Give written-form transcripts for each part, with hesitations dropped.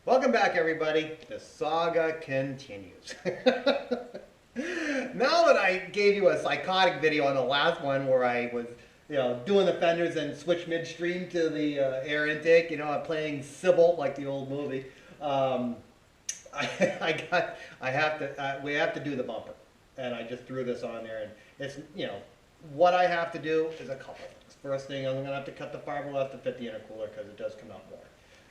Welcome back, everybody. The saga continues. Now that I gave you a psychotic video on the last one where I was, doing the fenders and switched midstream to the air intake, I'm playing Sybil like the old movie. Um, we have to do the bumper, and I just threw this on there, and what I have to do is a couple things. First thing, I'm gonna have to cut the fiberglass to fit the intercooler because it does come out more.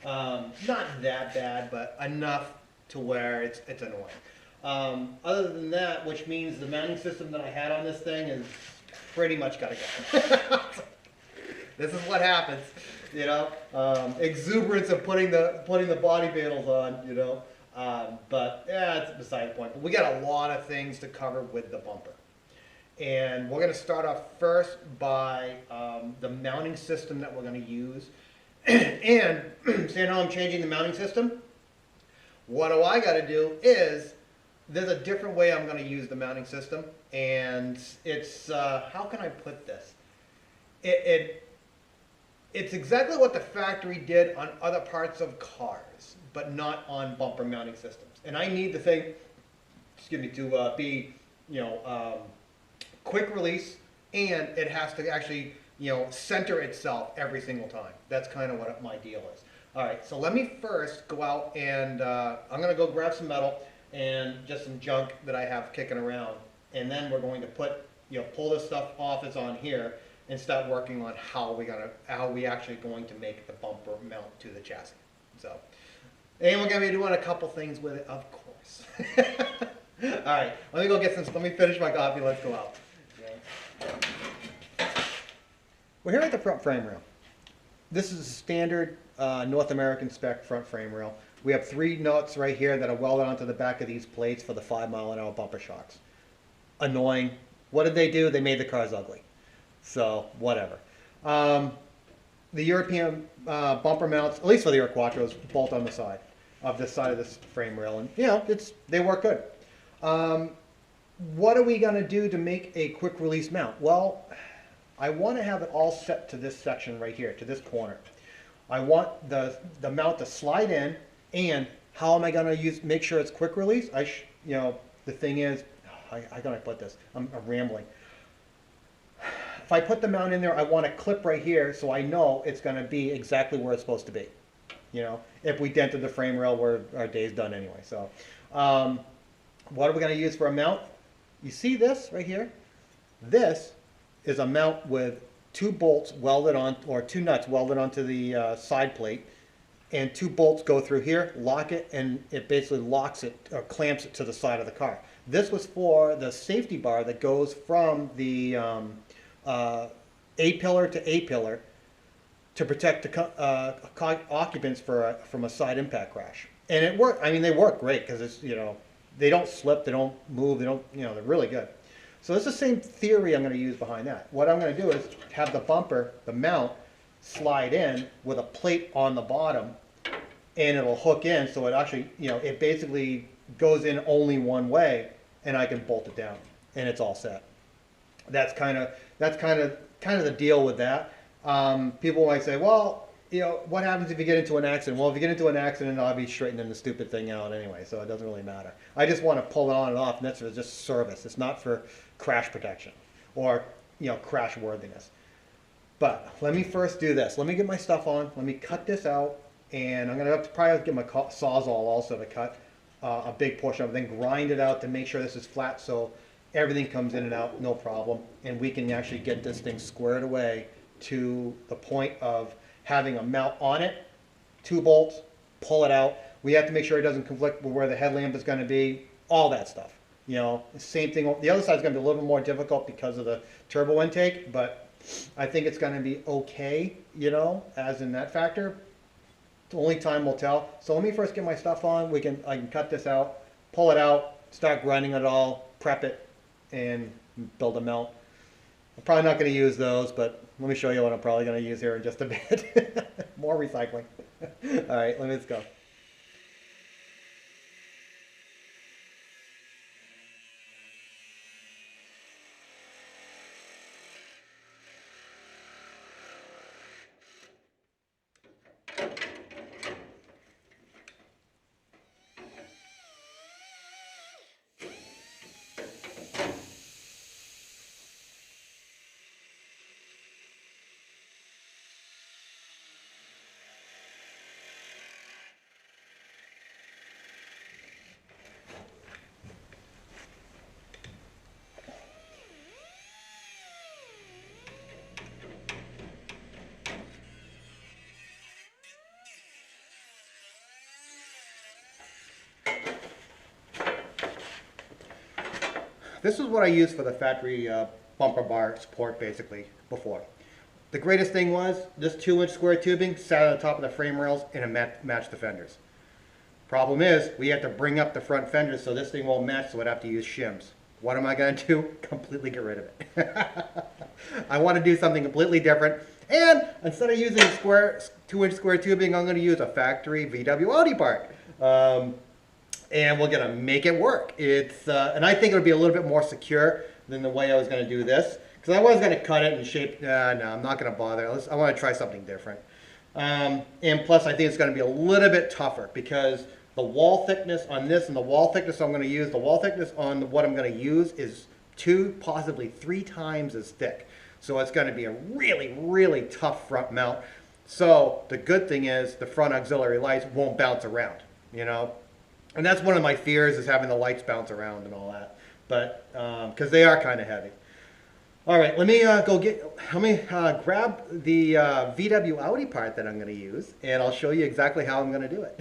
Not that bad, but enough to where it's annoying. Other than that, which means the mounting system that I had on this thing is pretty much got to go. This is what happens, exuberance of putting the body panels on, but yeah, it's beside the point. But we got a lot of things to cover with the bumper. And we're going to start off first by the mounting system that we're going to use. And seeing how I'm changing the mounting system, what do I got to do is, there's a different way I'm going to use the mounting system, and it's, how can I put this? It's exactly what the factory did on other parts of cars, but not on bumper mounting systems. And I need the thing, to be, quick release, and it has to actually center itself every single time. That's kind of what my deal is. All right, so let me first go out and I'm going to go grab some metal and just some junk that I have kicking around, and then we're going to pull this stuff off that's on here and start working on how we actually going to make the bumper mount to the chassis. So, and we're going to be doing a couple things with it, of course. All right, let me finish my coffee. Let's go out. We're here at the front frame rail. This is a standard North American spec front frame rail. We have 3 nuts right here that are welded onto the back of these plates for the 5-mile-an-hour bumper shocks. Annoying. What did they do? They made the cars ugly. So, whatever. The European bumper mounts, at least for the Quattros, bolt on the side of this frame rail. And, they work good. What are we going to do to make a quick release mount? Well, I want to have it all set to this section right here, to this corner. I want the mount to slide in, and how am I going to make sure it's quick release? The thing is, how can I put this? I'm rambling. If I put the mount in there, I want a clip right here so I know it's going to be exactly where it's supposed to be. If we dented the frame rail, our day's done anyway. So, what are we going to use for a mount? You see this right here? This is a mount with 2 bolts welded on, or 2 nuts welded onto the side plate, and 2 bolts go through here, lock it, and it basically locks it or clamps it to the side of the car. This was for the safety bar that goes from the A-pillar to A-pillar to protect the occupants from a side impact crash. And it worked. I mean, they work great because it's, they don't slip, they don't move, they're really good. So it's the same theory I'm going to use behind that. What I'm going to do is have the bumper, the mount, slide in with a plate on the bottom, and it'll hook in, so it actually, it basically goes in only one way, and I can bolt it down, and it's all set. That's kind of the deal with that. People might say, well, what happens if you get into an accident? Well, if you get into an accident, I'll be straightening the stupid thing out anyway, so it doesn't really matter. I just want to pull it on and off, and that's for just service. It's not for crash protection or, crash worthiness. But let me first do this. Let me get my stuff on. Let me cut this out, and I'm going to have to probably get my Sawzall also to cut a big portion of it, then grind it out to make sure this is flat so everything comes in and out, no problem, and we can actually get this thing squared away to the point of having a mount on it, 2 bolts, pull it out. We have to make sure it doesn't conflict with where the headlamp is going to be, all that stuff. Same thing. The other side is going to be a little bit more difficult because of the turbo intake, but I think it's going to be okay, as in that factor. Only time will tell. So let me first get my stuff on. I can cut this out, pull it out, start grinding it all, prep it, and build a mount. I'm probably not going to use those, but let me show you what I'm probably going to use here in just a bit. More recycling. All right, let's go. This is what I used for the factory bumper bar support basically before. The greatest thing was this 2-inch square tubing sat on the top of the frame rails and it matched the fenders. Problem is, we have to bring up the front fenders so this thing won't match, so I'd have to use shims. What am I going to do? Completely get rid of it. I want to do something completely different. And instead of using 2-inch square tubing, I'm going to use a factory VW Audi part. And we're going to make it work. And I think it'll be a little bit more secure than the way I was going to do this. Because I was going to cut it and shape, no, I'm not going to bother. I want to try something different. And plus, I think it's going to be a little bit tougher because the wall thickness on this and the wall thickness I'm going to use, the wall thickness on what I'm going to use is 2, possibly 3 times as thick. So it's going to be a really, really tough front mount. So the good thing is the front auxiliary lights won't bounce around, you know. And that's one of my fears, is having the lights bounce around and all that. But because they are kind of heavy. All right, let me grab the VW Audi part that I'm going to use, and I'll show you exactly how I'm going to do it.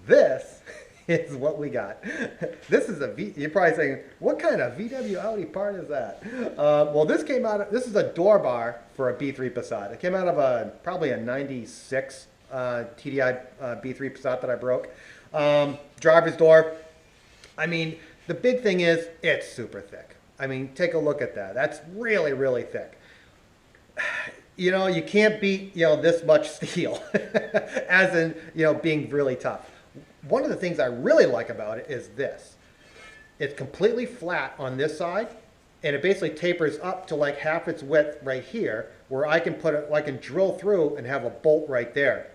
This is what we got. This is you're probably saying, what kind of VW Audi part is that? Well, this is a door bar for a B3 Passat. It came out of probably a 96 TDI B3 Passat that I broke. Driver's door. I mean, the big thing is it's super thick. I mean, take a look at that. That's really, really thick. You know, you can't beat, this much steel as in, being really tough. One of the things I really like about it is this. It's completely flat on this side, and it basically tapers up to like half its width right here, where I can drill through and have a bolt right there.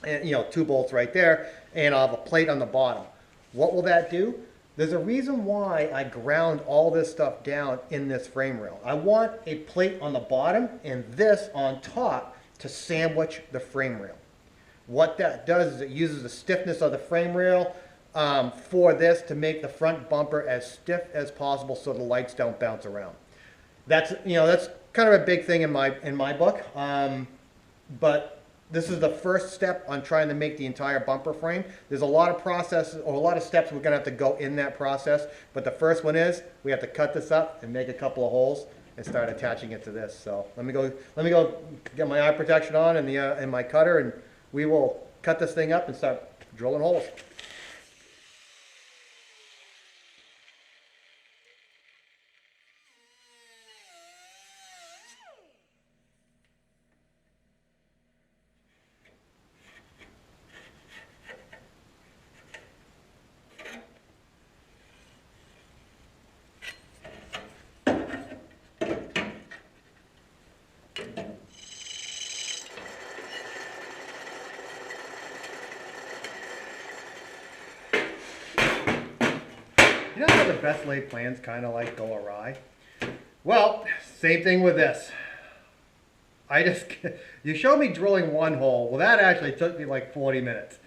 And, 2 bolts right there, and I'll have a plate on the bottom. What will that do? There's a reason why I ground all this stuff down in this frame rail. I want a plate on the bottom and this on top to sandwich the frame rail. What that does is it uses the stiffness of the frame rail for this to make the front bumper as stiff as possible so the lights don't bounce around. That's kind of a big thing in my book. But this is the first step on trying to make the entire bumper frame. There's a lot of processes, or a lot of steps we're going to have to go in that process. But the first one is we have to cut this up and make a couple of holes and start attaching it to this. So let me go get my eye protection on and my cutter, and we will cut this thing up and start drilling holes. You know how the best laid plans kind of like go awry? Well, same thing with this. You showed me drilling 1 hole. Well, that actually took me like 40 minutes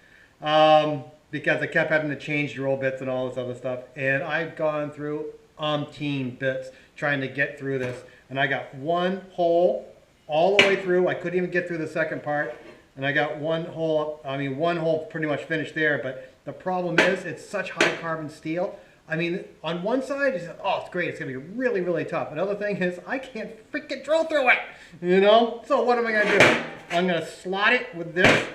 because I kept having to change drill bits and all this other stuff. And I've gone through umpteen bits trying to get through this. And I got 1 hole all the way through. I couldn't even get through the second part. And I got 1 hole, 1 hole pretty much finished there. But the problem is it's such high carbon steel. I mean, on one side, you say, oh, it's great, it's going to be really, really tough. Another thing is, I can't freaking drill through it, So what am I going to do? I'm going to slot it with this,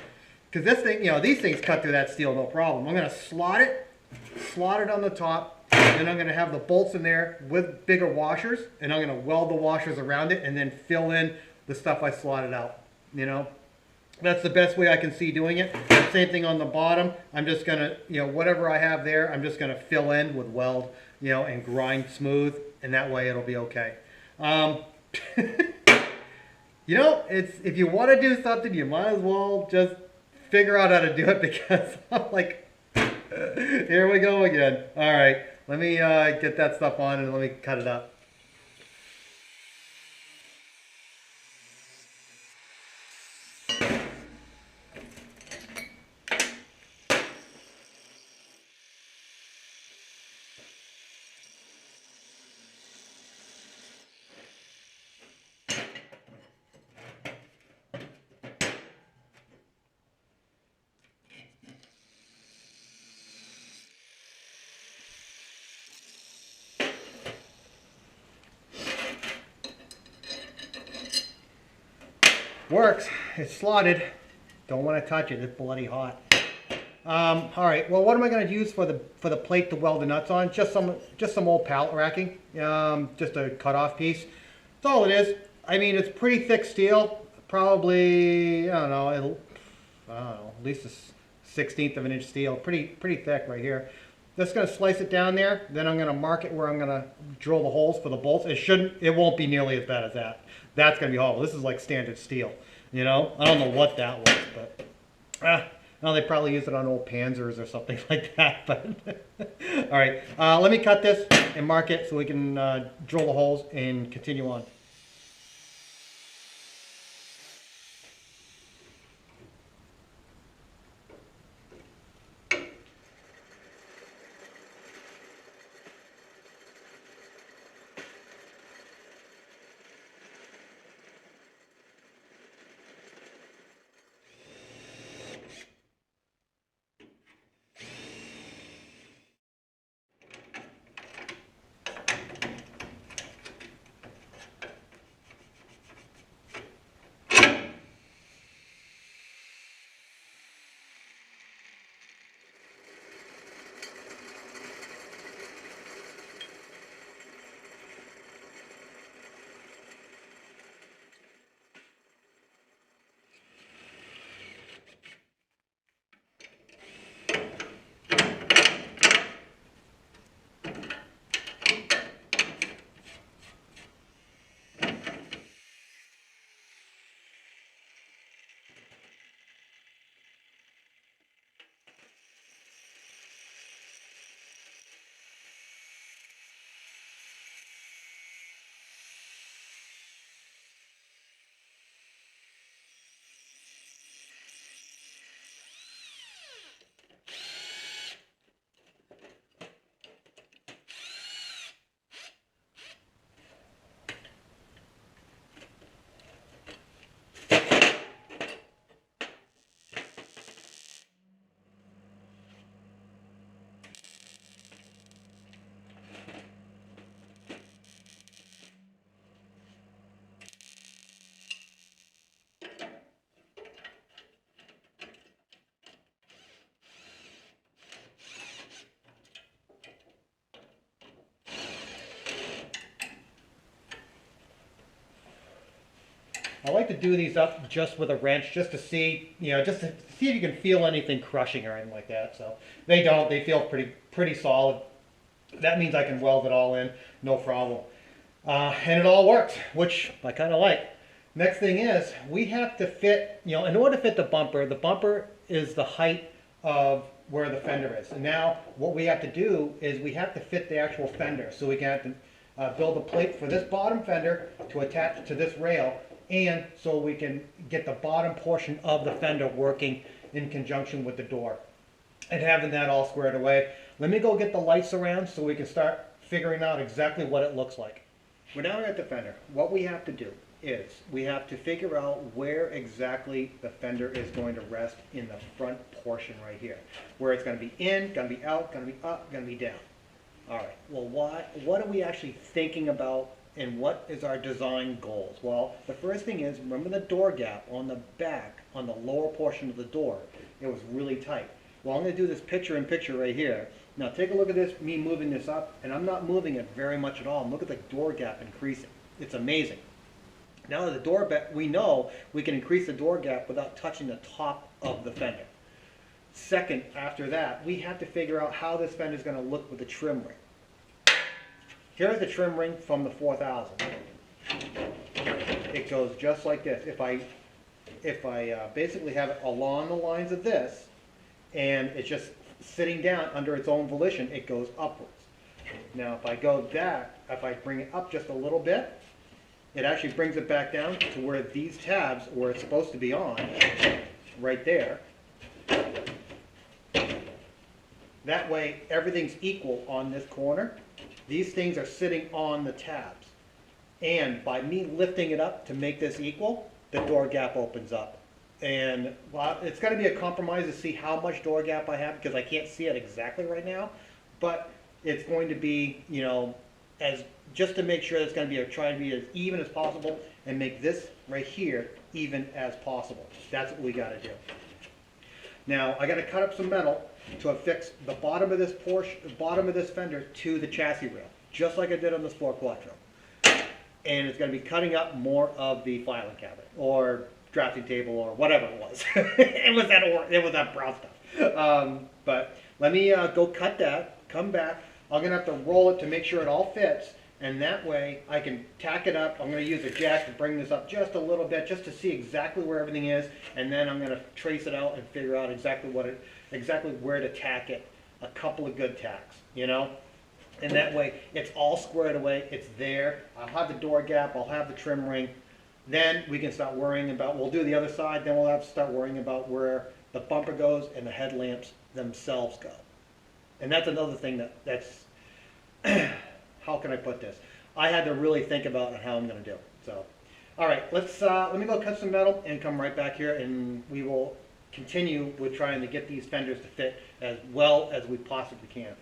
because this thing, these things cut through that steel, no problem. I'm going to slot it on the top, and I'm going to have the bolts in there with bigger washers, and I'm going to weld the washers around it, and then fill in the stuff I slotted out, That's the best way I can see doing it. Same thing on the bottom. I'm just going to, whatever I have there, I'm just going to fill in with weld, and grind smooth, and that way it'll be okay. If you want to do something, you might as well just figure out how to do it, because I'm like, here we go again. All right, let me get that stuff on and let me cut it up. Works. It's slotted. Don't want to touch it. It's bloody hot. All right. Well, what am I going to use for the plate to weld the nuts on? Just some old pallet racking. Just a cut-off piece. That's all it is. I mean, it's pretty thick steel. Probably, I don't know, at least a 1/16 of an inch steel. Pretty thick right here. Just going to slice it down there. Then I'm going to mark it where I'm going to drill the holes for the bolts. It won't be nearly as bad as that. That's going to be horrible. This is like standard steel. You know, I don't know what that was, but well, they probably use it on old Panzers or something like that. But all right, let me cut this and mark it so we can drill the holes and continue on. I like to do these up just with a wrench, just to see, just to see if you can feel anything crushing or anything like that. So they don't. They feel pretty solid. That means I can weld it all in, no problem. And it all works, which I kind of like. Next thing is, we have to fit, in order to fit the bumper is the height of where the fender is. And now what we have to do is we have to fit the actual fender. So we can have to build a plate for this bottom fender to attach to this rail, and so we can get the bottom portion of the fender working in conjunction with the door. And having that all squared away, let me go get the lights around so we can start figuring out exactly what it looks like. We're now at the fender. What we have to do is we have to figure out where exactly the fender is going to rest in the front portion right here. Where it's going to be in, going to be out, going to be up, going to be down. All right, well, what are we actually thinking about, and what is our design goals? Well, the first thing is, remember the door gap on the back, on the lower portion of the door, it was really tight. Well, I'm going to do this picture-in-picture right here. Now take a look at this, me moving this up, and I'm not moving it very much at all. Look at the door gap increasing. It's amazing. Now the door gap, we know we can increase the door gap without touching the top of the fender. Second, after that, we have to figure out how this fender is going to look with the trim ring. Here's the trim ring from the 4000. It goes just like this. If I basically have it along the lines of this, and it's just sitting down under its own volition, it goes upwards. Now if I go back, if I bring it up just a little bit, it actually brings it back down to where these tabs, where it's supposed to be on, right there. That way everything's equal on this corner. These things are sitting on the tabs. And by me lifting it up to make this equal, the door gap opens up. And well, it's going to be a compromise to see how much door gap I have, because I can't see it exactly right now. But it's going to be, as just to make sure it's going to be trying to be as even as possible and make this right here even as possible. That's what we got to do. Now I got to cut up some metal to affix the bottom of this portion, the bottom of this fender to the chassis rail, just like I did on this Ford Quattro. And it's going to be cutting up more of the filing cabinet or drafting table or whatever it was. It was that brown stuff. But let me go cut that, come back. I'm going to have to roll it to make sure it all fits, and that way I can tack it up. I'm going to use a jack to bring this up just a little bit, just to see exactly where everything is, and then I'm going to trace it out and figure out exactly where to tack it. A couple of good tacks, you know. And that way, it's all squared away, it's there. I'll have the door gap, I'll have the trim ring. Then we can start worrying about, we'll do the other side, then we'll have to start worrying about where the bumper goes and the headlamps themselves go. And that's another thing that's, how can I put this? I had to really think about how I'm gonna do it. So, all right, let me go cut some metal and come right back here, and we will continue with trying to get these fenders to fit as well as we possibly can.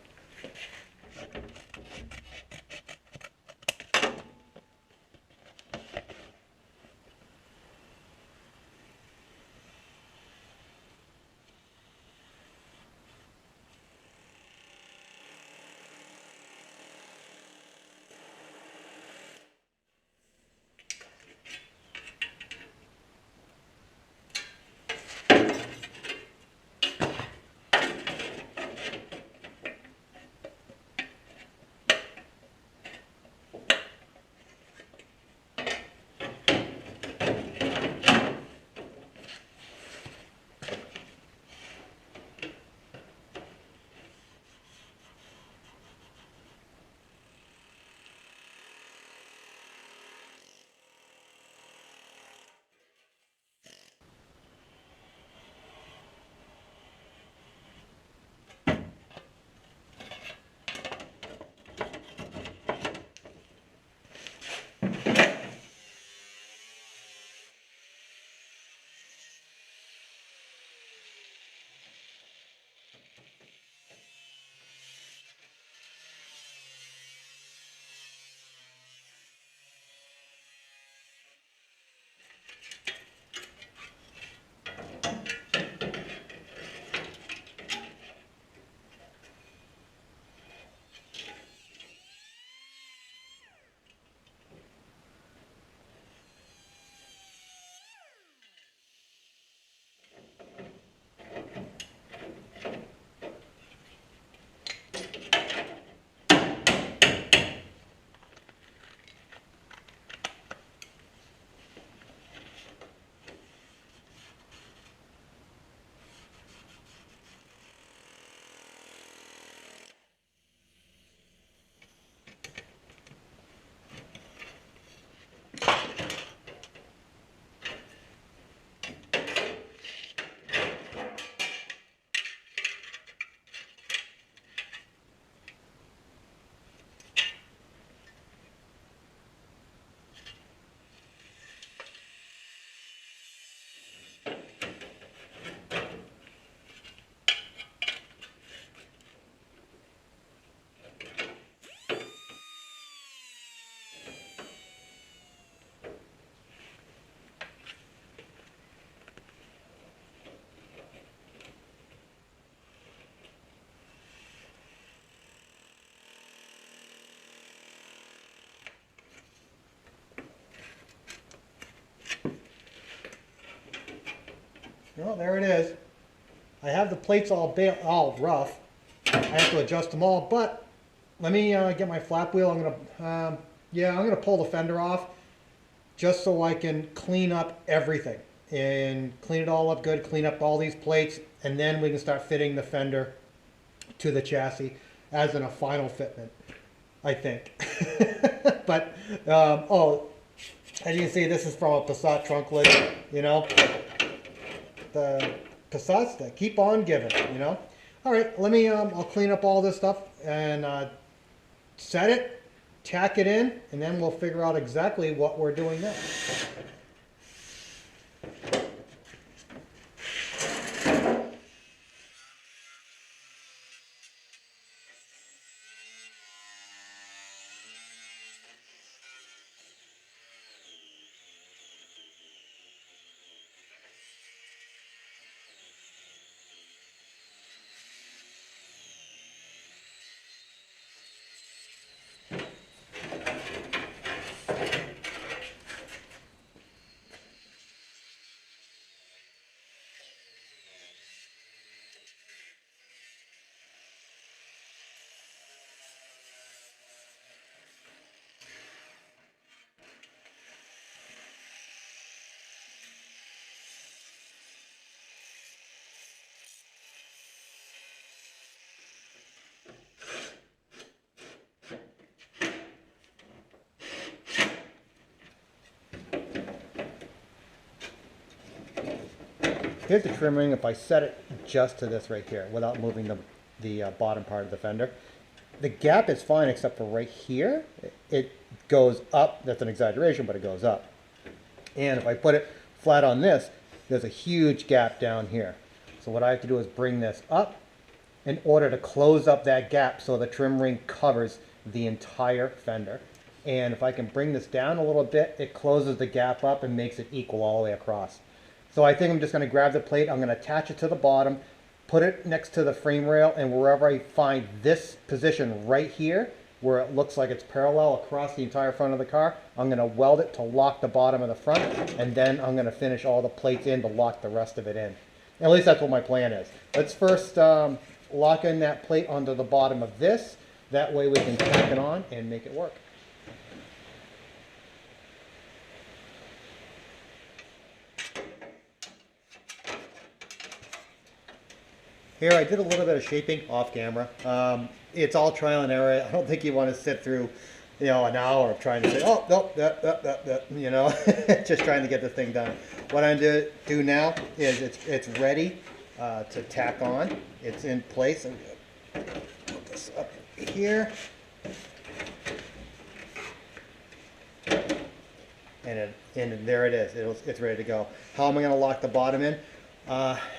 Well, there it is. I have the plates all rough. I have to adjust them all, but let me get my flap wheel. I'm gonna pull the fender off just so I can clean up everything and clean it all up good, clean up all these plates, and then we can start fitting the fender to the chassis as in a final fitment, I think. But, oh, as you can see, this is from a Passat trunk lid, you know. The Passats that keep on giving, you know. All right, I'll clean up all this stuff and set it, tack it in, and then we'll figure out exactly what we're doing next. here's the trim ring if I set it just to this right here without moving the bottom part of the fender. The gap is fine except for right here. It goes up. That's an exaggeration, but it goes up. And if I put it flat on this, there's a huge gap down here. So what I have to do is bring this up in order to close up that gap so the trim ring covers the entire fender. And if I can bring this down a little bit, it closes the gap up and makes it equal all the way across. So I think I'm just going to grab the plate, I'm going to attach it to the bottom, put it next to the frame rail, and wherever I find this position right here, where it looks like it's parallel across the entire front of the car, I'm going to weld it to lock the bottom of the front, and then I'm going to finish all the plates in to lock the rest of it in. At least that's what my plan is. Let's first lock in that plate onto the bottom of this. That way we can tack it on and make it work. Here I did a little bit of shaping off camera. It's all trial and error. I don't think you want to sit through, an hour of trying to say, oh, nope, just trying to get the thing done. What I'm going to do now is it's ready to tack on. It's in place. I'm going to put this up here. And there it is. It's ready to go. How am I going to lock the bottom in?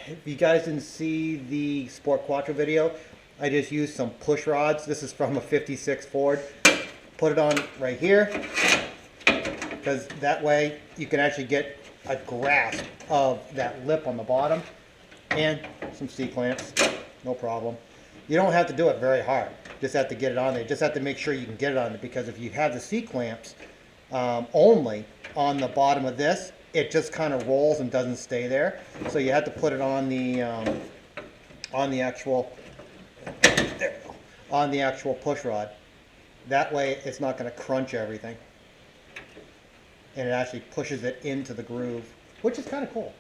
If you guys didn't see the Sport Quattro video, I just used some push rods. This is from a 56 Ford. Put it on right here, because that way you can actually get a grasp of that lip on the bottom, and some C-clamps, no problem. You don't have to do it very hard. Just have to get it on there. Just have to make sure you can get it on there, because if you have the C-clamps only on the bottom of this, it just kind of rolls and doesn't stay there. So you have to put it on the actual, there we go, on the actual push rod. That way it's not going to crunch everything, and it actually pushes it into the groove, which is kind of cool.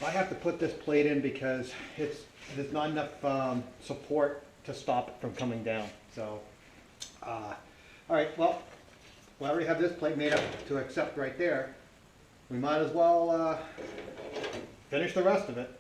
I have to put this plate in because there's not enough support to stop it from coming down. So, all right, well, we already have this plate made up to accept right there. We might as well finish the rest of it.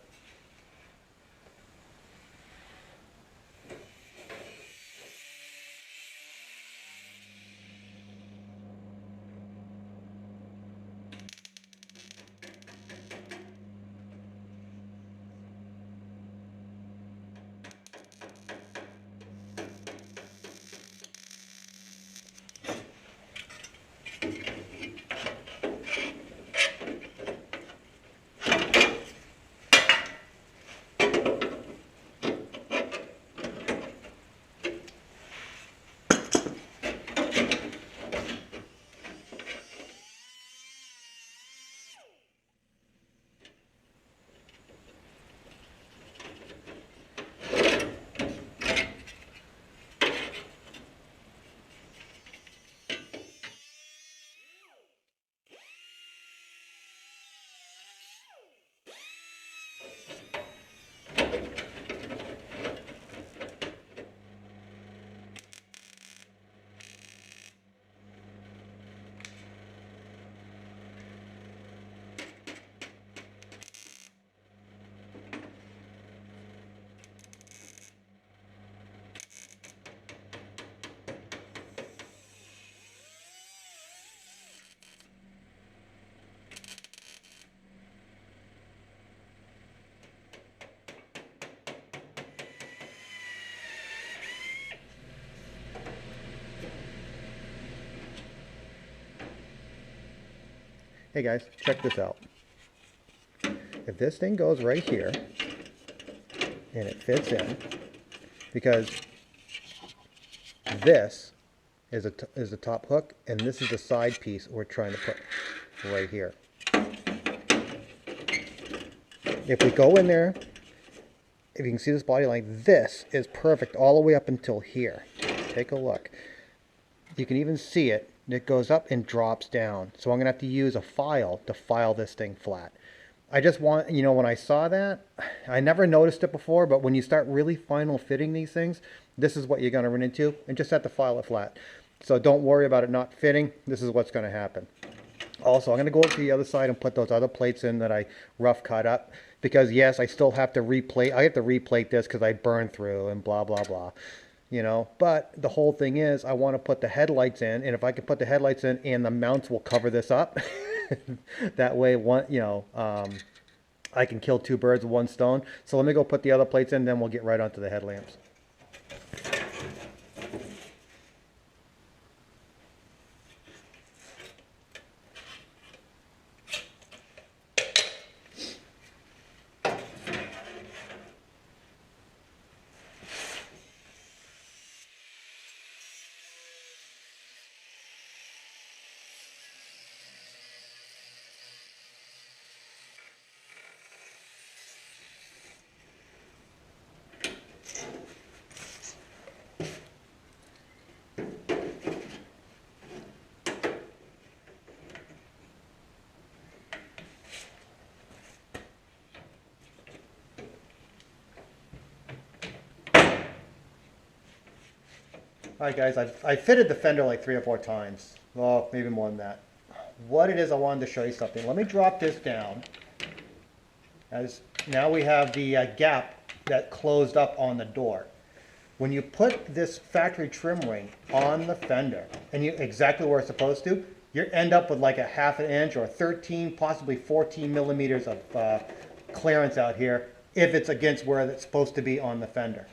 Hey guys, check this out. If this thing goes right here, and it fits in, because this is a top hook, and this is the side piece we're trying to put right here. If we go in there, if you can see this body line, this is perfect all the way up until here. Take a look. You can even see it. It goes up and drops down. So I'm going to have to use a file to file this thing flat. I just want, you know, when I saw that, I never noticed it before, but when you start really final fitting these things, this is what you're going to run into, and just have to file it flat. So don't worry about it not fitting. This is what's going to happen. Also, I'm going to go to the other side and put those other plates in that I rough cut up, because yes, I still have to replate. I have to replate this because I burned through and blah, blah, blah. You know, but the whole thing is I want to put the headlights in, and if I can put the headlights in and the mounts will cover this up, that way I can kill two birds with one stone. So let me go put the other plates in, then we'll get right onto the headlamps. Alright guys, I fitted the fender like 3 or 4 times. Well, maybe more than that. What it is, I wanted to show you something. Let me drop this down. As now we have the gap that closed up on the door. When you put this factory trim ring on the fender, and you exactly where it's supposed to, you end up with like a 1/2 inch or 13, possibly 14 millimeters of clearance out here, if it's against where it's supposed to be on the fender.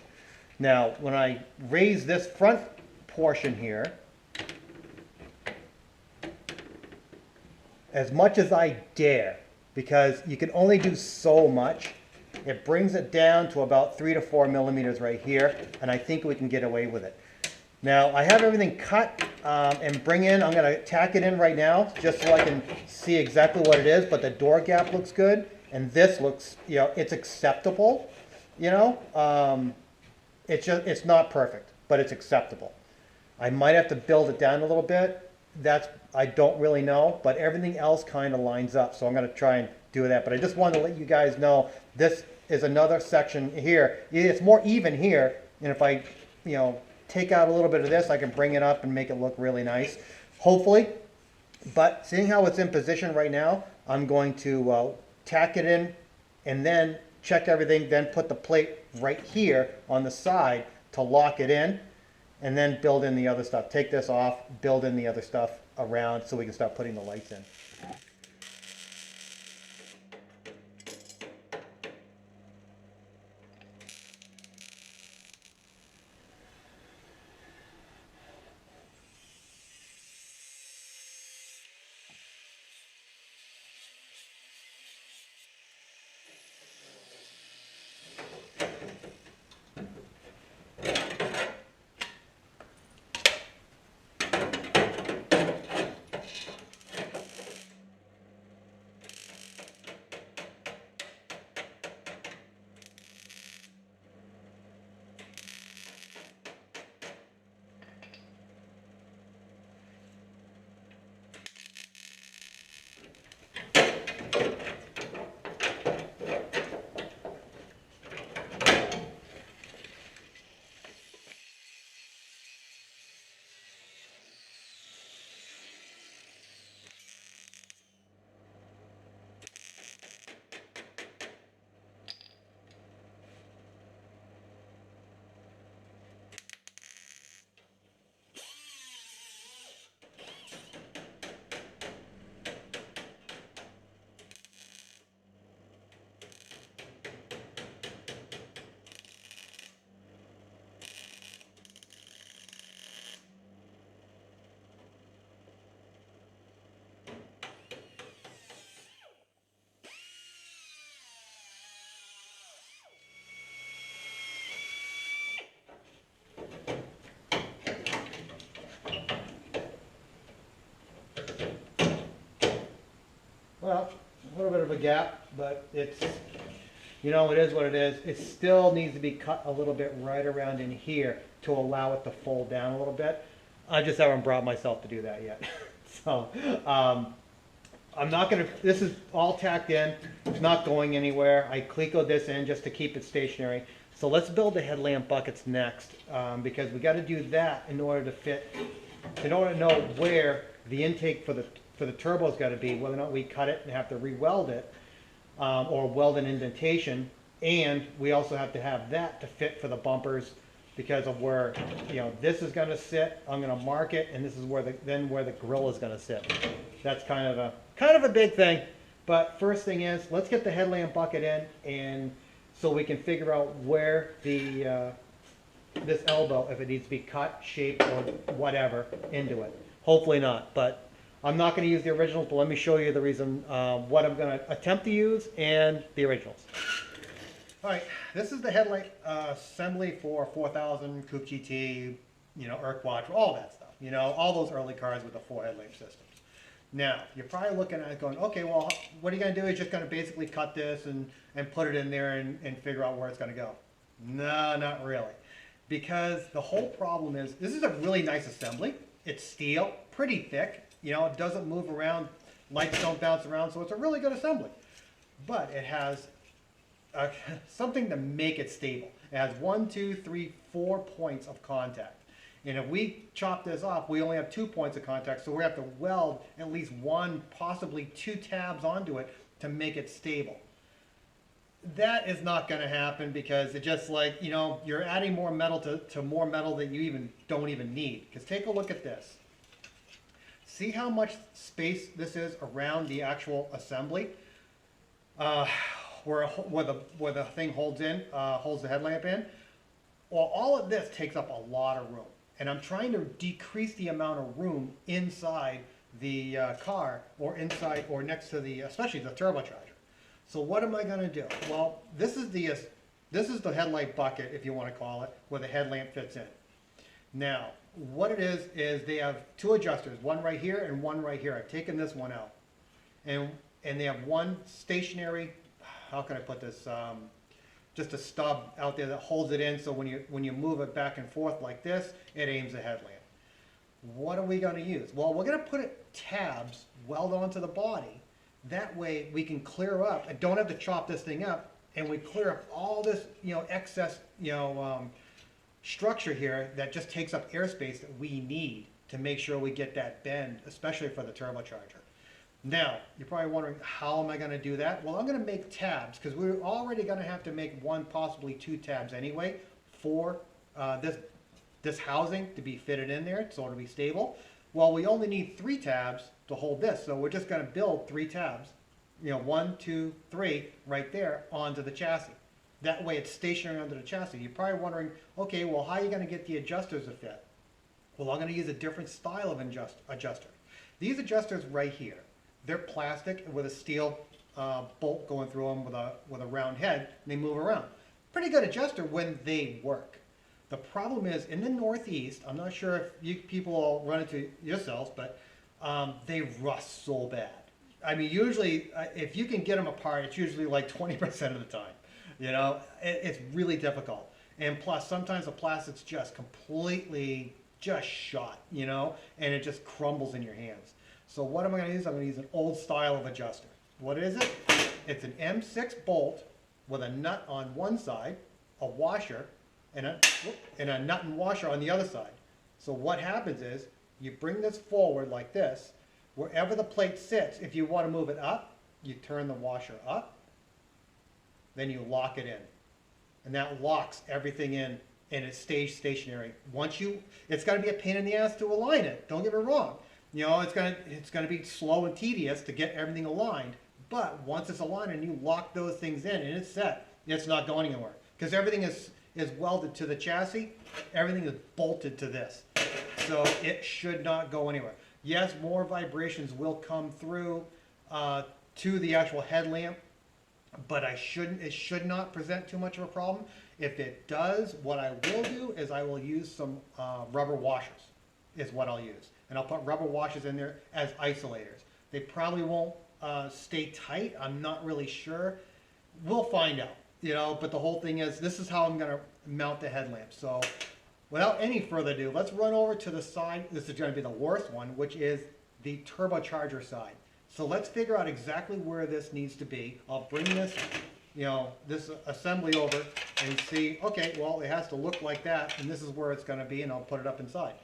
Now, when I raise this front portion here, as much as I dare, because you can only do so much, it brings it down to about 3 to 4 millimeters right here, and I think we can get away with it. Now, I have everything cut and bring in. I'm going to tack it in right now, just so I can see exactly what it is, but the door gap looks good, and this looks, you know, it's acceptable, you know. It's not perfect, but it's acceptable. I might have to build it down a little bit. I don't really know, but everything else kind of lines up. So I'm going to try and do that. But I just wanted to let you guys know this is another section here. It's more even here, and if I, you know, take out a little bit of this, I can bring it up and make it look really nice, hopefully. But seeing how it's in position right now, I'm going to tack it in and then check everything, then put the plate right here on the side to lock it in, and then build in the other stuff. Take this off, build in the other stuff around so we can start putting the lights in. Well, a little bit of a gap, but it's, you know, it is what it is. It still needs to be cut a little bit right around in here to allow it to fold down a little bit. I just haven't brought myself to do that yet. So, I'm not gonna, this is all tacked in, it's not going anywhere. I Clecoed this in just to keep it stationary. So let's build the headlamp buckets next, because we gotta do that in order to fit, in order to know where the intake for the turbo's gotta be, whether or not we cut it and have to re-weld it, or weld an indentation. And we also have to have that to fit for the bumpers because of where, you know, this is gonna sit, I'm gonna mark it, and this is where where the grill is gonna sit. That's kind of a big thing. But first thing is, let's get the headlamp bucket in, and so we can figure out where the this elbow, if it needs to be cut, shaped, or whatever, into it. Hopefully not, but I'm not going to use the originals, but let me show you the reason, what I'm going to attempt to use, and the originals. All right, this is the headlight assembly for 4000, Coupe GT, you know, or Quattro, all that stuff. You know, all those early cars with the 4 headlamp systems. Now, you're probably looking at it going, okay, well, what are you going to do? Is just going to basically cut this and put it in there and figure out where it's going to go. No, not really. Because the whole problem is, this is a really nice assembly. It's steel, pretty thick. You know, it doesn't move around, lights don't bounce around, so it's a really good assembly. But it has something to make it stable. It has 1, 2, 3, 4 points of contact. And if we chop this off, we only have 2 points of contact, so we have to weld at least 1, possibly 2 tabs onto it to make it stable. That is not going to happen because it just, like, you know, you're adding more metal to more metal that you don't even need. Because take a look at this. See how much space this is around the actual assembly, where the thing holds the headlamp in. Well, all of this takes up a lot of room, and I'm trying to decrease the amount of room inside the car, or inside or next to the, especially the turbocharger. So what am I going to do? Well, this is the headlight bucket, if you want to call it, where the headlamp fits in. Now, what it is they have 2 adjusters, one right here and one right here. I've taken this one out, and they have one stationary. How can I put this? Just a stub out there that holds it in, so when you move it back and forth like this, it aims the headlamp. What are we going to use? Well, we're going to put tabs welded onto the body. That way we can clear up and don't have to chop this thing up, and we clear up all this, you know, excess, you know, structure here that just takes up airspace that we need to make sure we get that bend, especially for the turbocharger. Now, you're probably wondering, how am I going to do that? Well, I'm going to make tabs, because we're already going to have to make 1, possibly 2 tabs anyway for this housing to be fitted in there, so it'll be stable. Well, we only need 3 tabs to hold this, so we're just going to build 3 tabs, you know, 1, 2, 3, right there onto the chassis. That way it's stationary under the chassis. You're probably wondering, okay, well, how are you going to get the adjusters to fit? Well, I'm going to use a different style of adjuster. These adjusters right here, they're plastic with a steel bolt going through them with a round head, and they move around. Pretty good adjuster when they work. The problem is, in the Northeast, I'm not sure if you people all run into yourselves, but they rust so bad. I mean, usually, if you can get them apart, it's usually like 20% of the time. You know, it's really difficult. And plus, sometimes the plastic's just completely just shot, you know, and it just crumbles in your hands. So what am I going to use? I'm going to use an old style of adjuster. What is it? It's an M6 bolt with a nut on one side, a washer, and a nut and washer on the other side. So what happens is, you bring this forward like this. Wherever the plate sits, if you want to move it up, you turn the washer up, then you lock it in. And that locks everything in, and it stays stationary. It's going to be a pain in the ass to align it, don't get me wrong. You know, it's going to be slow and tedious to get everything aligned, but once it's aligned and you lock those things in and it's set, it's not going anywhere. Because everything is welded to the chassis, everything is bolted to this. So it should not go anywhere. Yes, more vibrations will come through to the actual headlamp, but it should not present too much of a problem. If it does, what I will do is I will use some rubber washers, is what I'll use. And I'll put rubber washers in there as isolators. They probably won't stay tight. I'm not really sure. We'll find out, you know, but the whole thing is, this is how I'm gonna mount the headlamp. So without any further ado, let's run over to the side. This is gonna be the worst one, which is the turbocharger side. So let's figure out exactly where this needs to be. I'll bring this, you know, this assembly over and see, okay, well, it has to look like that, and this is where it's gonna be, and I'll put it up inside.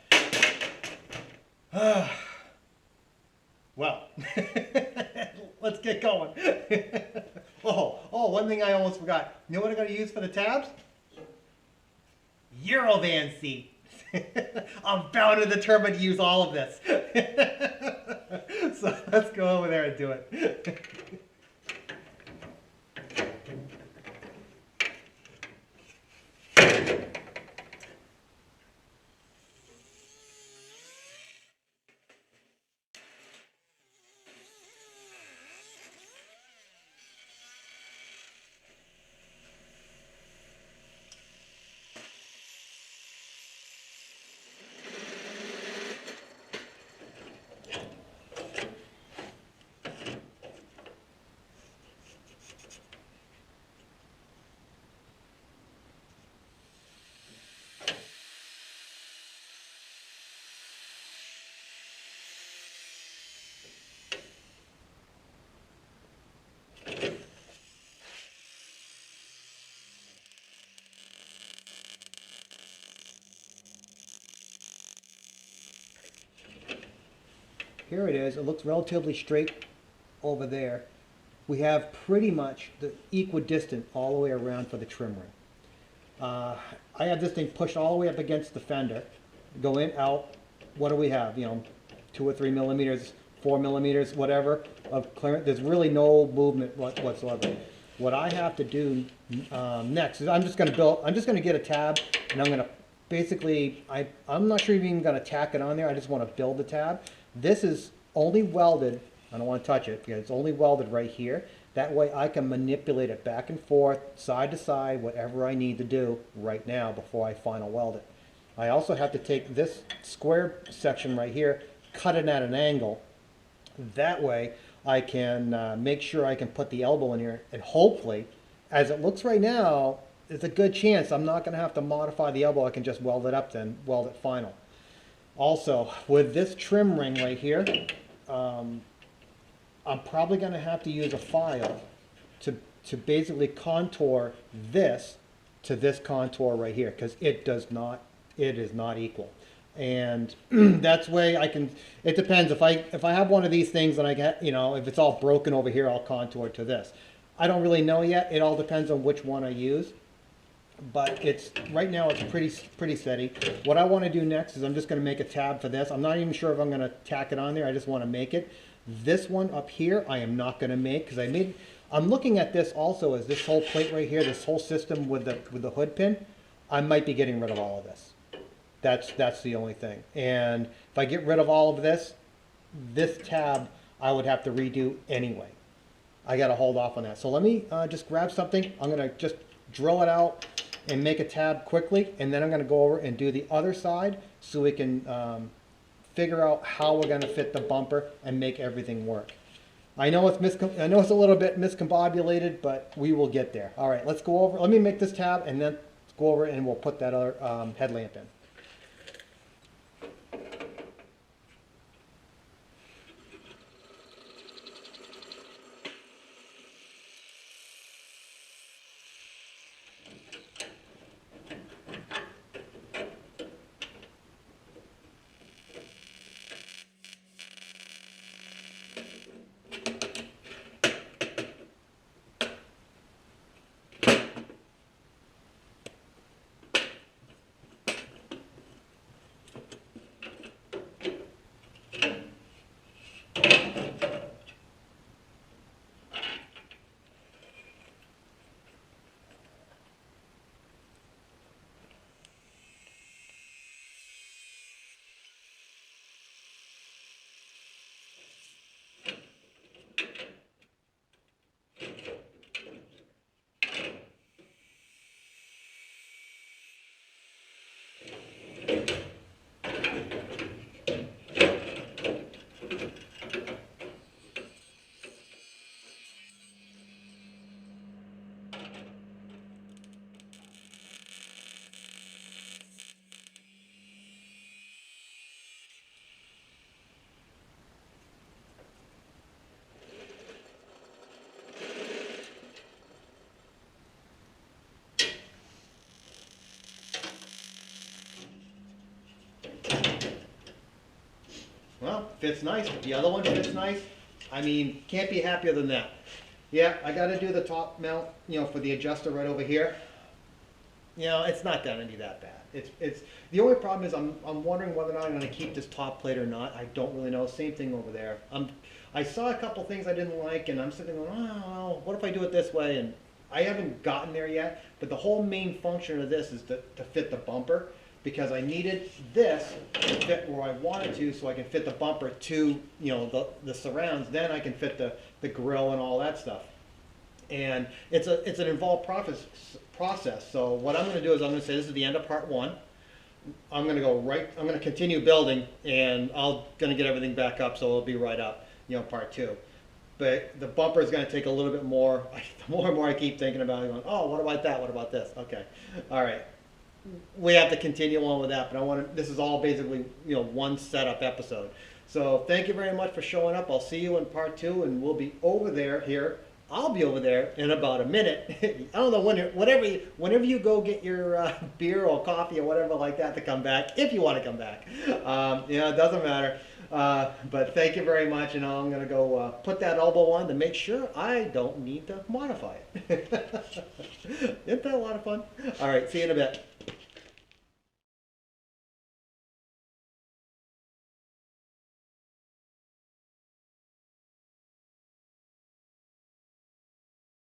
Well, let's get going. One thing I almost forgot. You know what I gotta use for the tabs? Eurovan seat. I'm bound and determined to use all of this. So let's go over there and do it. Here it is. It looks relatively straight over there. We have pretty much the equidistant all the way around for the trim ring. I have this thing pushed all the way up against the fender. Go in, out. What do we have? You know, 2 or 3 millimeters, 4 millimeters, whatever of clearance. There's really no movement whatsoever. What I have to do next is I'm just going to get a tab, and I'm going to basically, I'm not sure if I'm even going to tack it on there. I just want to build the tab. This is only welded. I don't want to touch it because it's only welded right here. That way I can manipulate it back and forth, side to side, whatever I need to do right now before I final weld it. I also have to take this square section right here, cut it at an angle. That way I can make sure I can put the elbow in here, and hopefully, as it looks right now, there's a good chance I'm not going to have to modify the elbow. I can just weld it up, then weld it final. Also, with this trim ring right here, I'm probably going to have to use a file to basically contour this to this contour right here, because it is not equal. And that's way I can, it depends. If I have one of these things and I get, you know, if it's all broken over here, I'll contour to this. I don't really know yet. It all depends on which one I use. But it's right now it's pretty steady. What I want to do next is I'm just going to make a tab for this. I'm not even sure if I'm going to tack it on there. I just want to make it. This one up here I am not going to make, because I'm looking at this also as this whole plate right here, this whole system with the hood pin. I might be getting rid of all of this. That's the only thing. And if I get rid of all of this tab I would have to redo anyway. I got to hold off on that. So let me just grab something. I'm going to just drill it out and make a tab quickly, and then I'm going to go over and do the other side so we can figure out how we're going to fit the bumper and make everything work. I know it's a little bit miscombobulated, but we will get there. All right, let's go over. Let me make this tab, and then go over and we'll put that other headlamp in. fits nice, but the other one fits nice. I mean, can't be happier than that. Yeah, I got to do the top mount, you know, for the adjuster right over here. You know, it's not gonna be that bad. It's the only problem is I'm wondering whether or not I'm gonna keep this top plate or not. I don't really know. Same thing over there. I saw a couple things I didn't like, and I'm sitting going, oh, well, what if I do it this way? And I haven't gotten there yet. But the whole main function of this is to fit the bumper, because I needed this to fit where I wanted to, so I can fit the bumper to, you know, the surrounds. Then I can fit the grill and all that stuff. And it's an involved process. So what I'm going to do is I'm going to say this is the end of part one. I'm going to go right. I'm going to continue building, and I'm going to get everything back up, so it'll be right up, you know, part two. But the bumper is going to take a little bit more. The more and more I keep thinking about it, going, oh, what about that? What about this? Okay, all right. We have to continue on with that, but I want to. This is all basically, you know, one setup episode. So thank you very much for showing up. I'll see you in part two, and we'll be over there here. I'll be over there in about a minute. I don't know whenever you go get your beer or coffee or whatever like that to come back, if you want to come back. Yeah, it doesn't matter. But thank you very much, and I'm going to go put that elbow on to make sure I don't need to modify it. Isn't that a lot of fun? All right, see you in a bit.